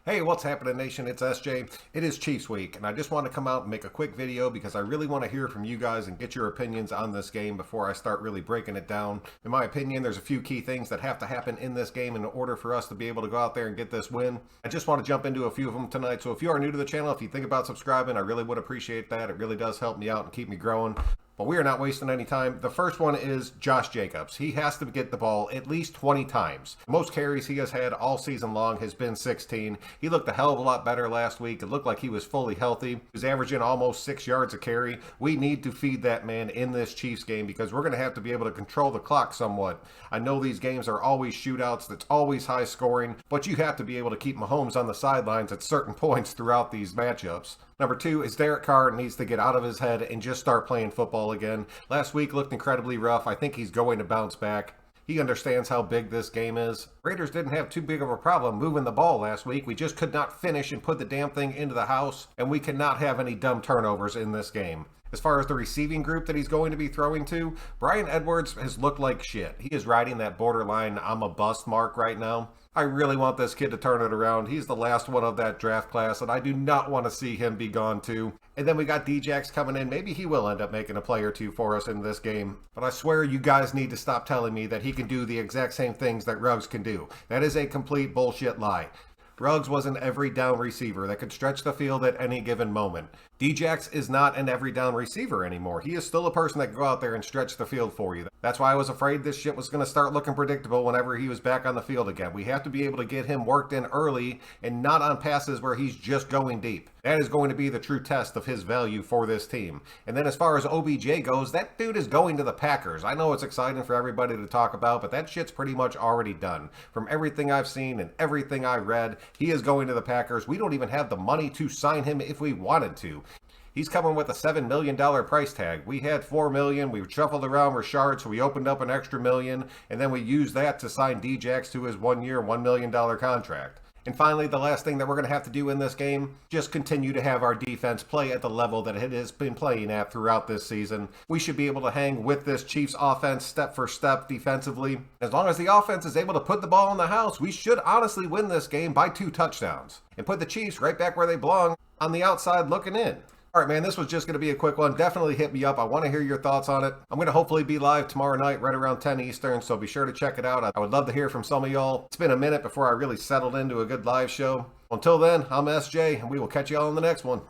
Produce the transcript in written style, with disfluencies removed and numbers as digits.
Hey, what's happening, Nation? It's SJ. It is Chiefs Week, and I just want to come out and make a quick video because I really want to hear from you guys and get your opinions on this game before I start really breaking it down. In my opinion, there's a few key things that have to happen in this game in order for us to be able to go out there and get this win. I just want to jump into a few of them tonight, so if you are new to the channel, if you think about subscribing, I really would appreciate that. It really does help me out and keep me growing. But we are not wasting any time. The first one is Josh Jacobs. He has to get the ball at least 20 times. Most carries he has had all season long has been 16. He looked a hell of a lot better last week. It looked like he was fully healthy. He was averaging almost 6 yards a carry. We need to feed that man in this Chiefs game because we're going to have to be able to control the clock somewhat. I know these games are always shootouts. That's always high scoring. But you have to be able to keep Mahomes on the sidelines at certain points throughout these matchups. Number two is Carr needs to get out of his head and just start playing football again. Last week looked incredibly rough. I think he's going to bounce back. He understands how big this game is. Raiders didn't have too big of a problem moving the ball last week. We just could not finish and put the damn thing into the house, and we cannot have any dumb turnovers in this game. As far as the receiving group that he's going to be throwing to, Bryan Edwards has looked like shit. He is riding that borderline I'm a bust mark right now. I really want this kid to turn it around. He's the last one of that draft class, and I do not want to see him be gone too. And then we got Djax coming in. Maybe he will end up making a play or two for us in this game. But I swear you guys need to stop telling me that he can do the exact same things that Ruggs can do. That is a complete bullshit lie. Ruggs was an every down receiver that could stretch the field at any given moment. Djax is not an every down receiver anymore. He is still a person that can go out there and stretch the field for you. That's why I was afraid this shit was going to start looking predictable whenever he was back on the field again. We have to be able to get him worked in early and not on passes where he's just going deep. That is going to be the true test of his value for this team. And then as far as OBJ goes, that dude is going to the Packers. I know it's exciting for everybody to talk about, but that shit's pretty much already done. From everything I've seen and everything I read, he is going to the Packers. We don't even have the money to sign him if we wanted to. He's coming with a $7 million price tag. We had $4 million. We shuffled around Richard, so we opened up an extra $1 million, and then we used that to sign Djax to his 1 year, $1 million contract. And finally, the last thing that we're going to have to do in this game, just continue to have our defense play at the level that it has been playing at throughout this season. We should be able to hang with this Chiefs offense step for step defensively. As long as the offense is able to put the ball in the house, we should honestly win this game by 2 touchdowns and put the Chiefs right back where they belong on the outside looking in. All right, man, this was just going to be a quick one. Definitely hit me up. I want to hear your thoughts on it. I'm going to hopefully be live tomorrow night right around 10 Eastern, so be sure to check it out. I would love to hear from some of y'all. It's been a minute before I really settled into a good live show. Until then, I'm SJ, and we will catch y'all in the next one.